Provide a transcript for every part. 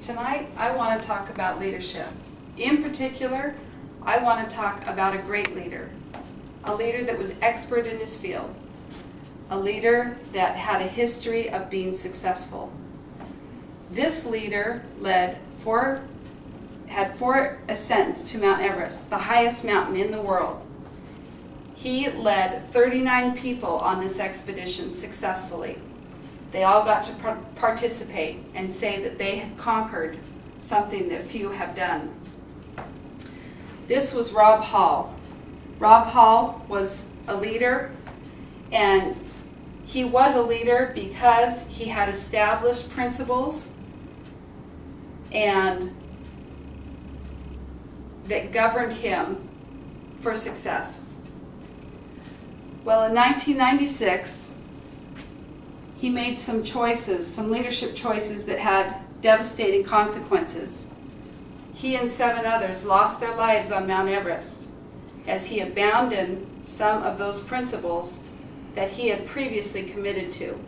Tonight, I want to talk about leadership. In particular, I want to talk about a great leader. A leader that was expert in his field. A leader that had a history of being successful. This leader had four ascents to Mount Everest, the highest mountain in the world. He led 39 people on this expedition successfully. They all got to participate and say that they had conquered something that few have done. This was Rob Hall. Rob Hall was a leader, and he was a leader because he had established principles and that governed him for success. Well, in 1996, he made some choices, some leadership choices that had devastating consequences. He and 7 others lost their lives on Mount Everest as he abandoned some of those principles that he had previously committed to.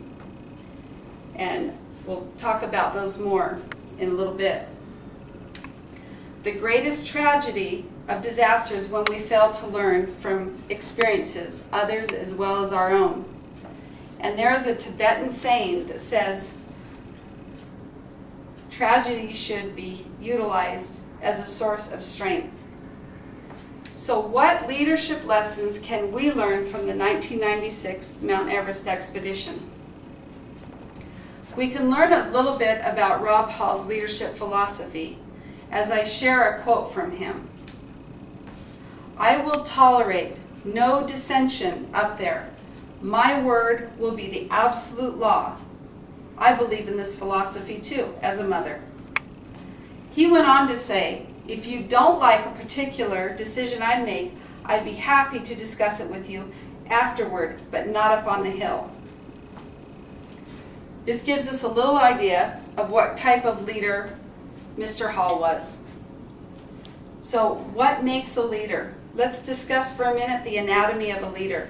And we'll talk about those more in a little bit. The greatest tragedy of disaster is when we fail to learn from experiences, others as well as our own. And there is a Tibetan saying that says, tragedy should be utilized as a source of strength. So what leadership lessons can we learn from the 1996 Mount Everest expedition? We can learn a little bit about Rob Hall's leadership philosophy as I share a quote from him. "I will tolerate no dissension up there. My word will be the absolute law." I believe in this philosophy too, as a mother. He went on to say, "If you don't like a particular decision I make, I'd be happy to discuss it with you afterward, but not up on the hill." This gives us a little idea of what type of leader Mr. Hall was. So what makes a leader? Let's discuss for a minute the anatomy of a leader.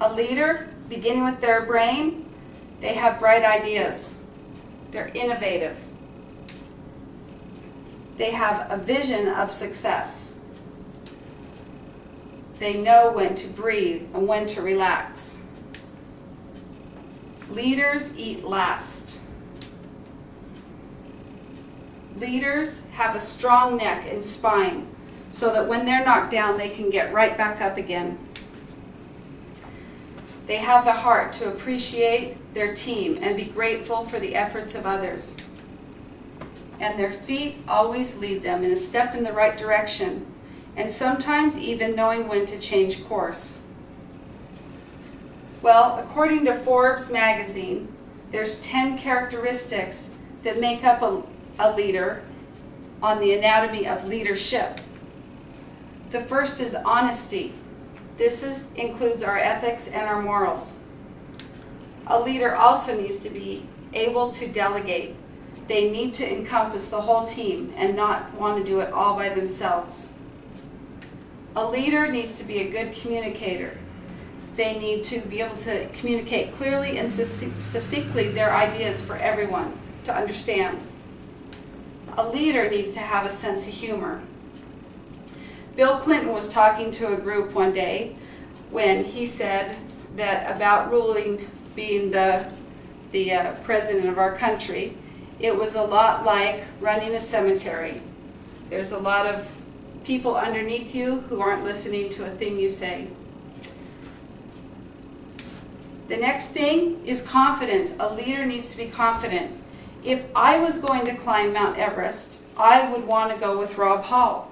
A leader, beginning with their brain, they have bright ideas. They're innovative. They have a vision of success. They know when to breathe and when to relax. Leaders eat last. Leaders have a strong neck and spine so that when they're knocked down, they can get right back up again. They have the heart to appreciate their team and be grateful for the efforts of others. And their feet always lead them in a step in the right direction, and sometimes even knowing when to change course. Well, according to Forbes magazine, there's 10 characteristics that make up a leader on the anatomy of leadership. The first is honesty. This includes our ethics and our morals. A leader also needs to be able to delegate. They need to encompass the whole team and not want to do it all by themselves. A leader needs to be a good communicator. They need to be able to communicate clearly and succinctly their ideas for everyone to understand. A leader needs to have a sense of humor. Bill Clinton was talking to a group one day when he said that about ruling, being the president of our country, it was a lot like running a cemetery. There's a lot of people underneath you who aren't listening to a thing you say. The next thing is confidence. A leader needs to be confident. If I was going to climb Mount Everest, I would want to go with Rob Hall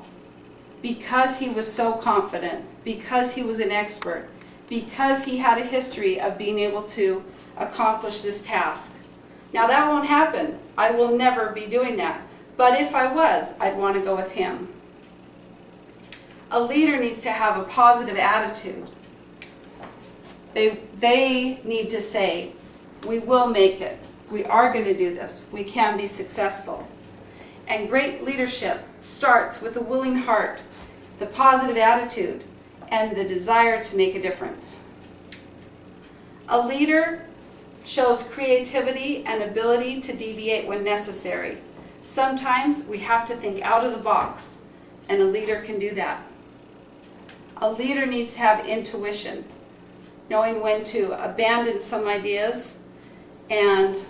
because he was so confident, because he was an expert, because he had a history of being able to accomplish this task. Now that won't happen. I will never be doing that. But if I was, I'd want to go with him. A leader needs to have a positive attitude. They need to say, we will make it. We are going to do this. We can be successful. And great leadership starts with a willing heart, the positive attitude, and the desire to make a difference. A leader shows creativity and ability to deviate when necessary. Sometimes we have to think out of the box, and a leader can do that. A leader needs to have intuition, knowing when to abandon some ideas and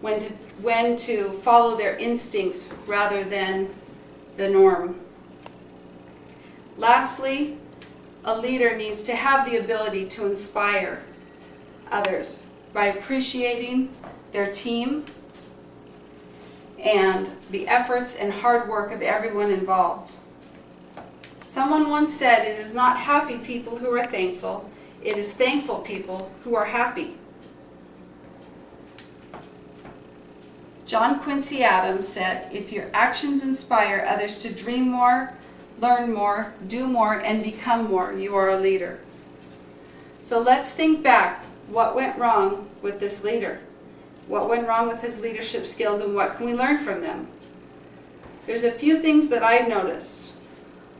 when to follow their instincts rather than the norm. Lastly, a leader needs to have the ability to inspire others by appreciating their team and the efforts and hard work of everyone involved. Someone once said, "It is not happy people who are thankful, it is thankful people who are happy." John Quincy Adams said, "If your actions inspire others to dream more, learn more, do more, and become more, you are a leader." So let's think back. What went wrong with this leader? What went wrong with his leadership skills, and what can we learn from them? There's a few things that I've noticed.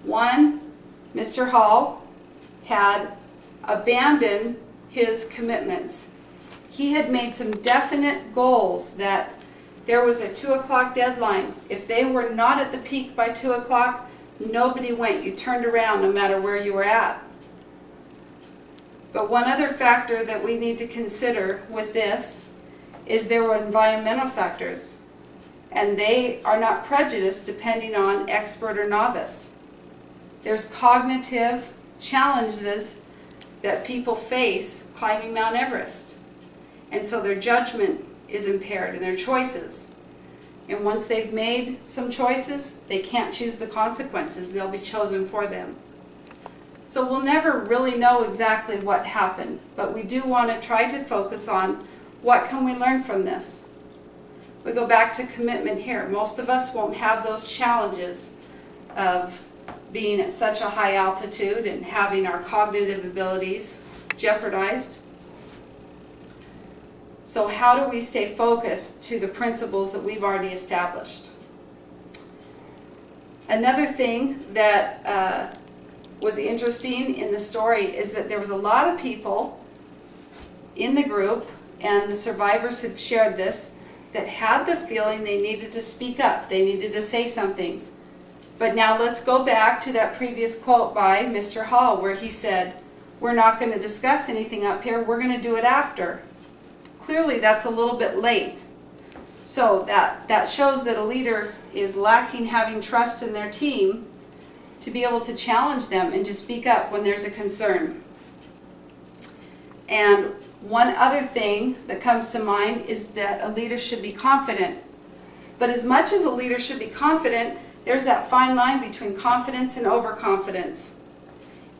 One, Mr. Hall had abandoned his commitments. He had made some definite goals that there was a 2 o'clock deadline. If they were not at the peak by 2 o'clock, nobody went. You turned around no matter where you were at. But one other factor that we need to consider with this is there were environmental factors, and they are not prejudiced depending on expert or novice. There's cognitive challenges that people face climbing Mount Everest, and so their judgment is impaired in their choices. And once they've made some choices, they can't choose the consequences. They'll be chosen for them. So we'll never really know exactly what happened, but we do want to try to focus on what can we learn from this. We go back to commitment here. Most of us won't have those challenges of being at such a high altitude and having our cognitive abilities jeopardized. So how do we stay focused to the principles that we've already established? Another thing that was interesting in the story is that there was a lot of people in the group, and the survivors have shared this, that had the feeling they needed to speak up, they needed to say something. But now let's go back to that previous quote by Mr. Hall where he said, "We're not going to discuss anything up here, we're going to do it after." Clearly that's a little bit late. So that shows that a leader is lacking having trust in their team to be able to challenge them and to speak up when there's a concern. And one other thing that comes to mind is that a leader should be confident. But as much as a leader should be confident, there's that fine line between confidence and overconfidence.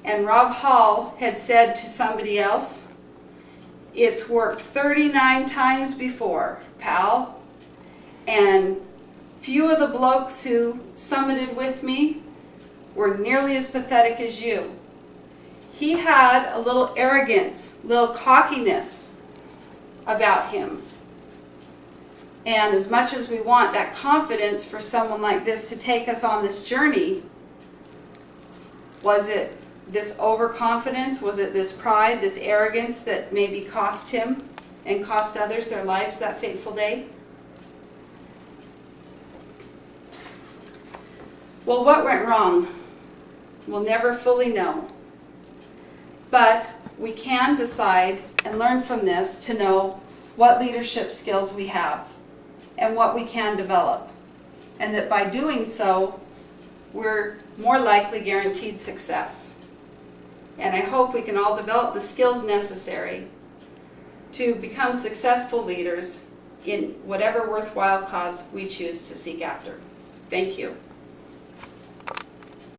And Rob Hall had said to somebody else, "It's worked 39 times before, pal. And few of the blokes who summited with me were nearly as pathetic as you." He had a little arrogance, little cockiness about him. And as much as we want that confidence for someone like this to take us on this journey, was it this overconfidence? Was it this pride, this arrogance that maybe cost him and cost others their lives that fateful day? Well, what went wrong? We'll never fully know. But we can decide and learn from this to know what leadership skills we have and what we can develop. And that by doing so, we're more likely guaranteed success. And I hope we can all develop the skills necessary to become successful leaders in whatever worthwhile cause we choose to seek after. Thank you.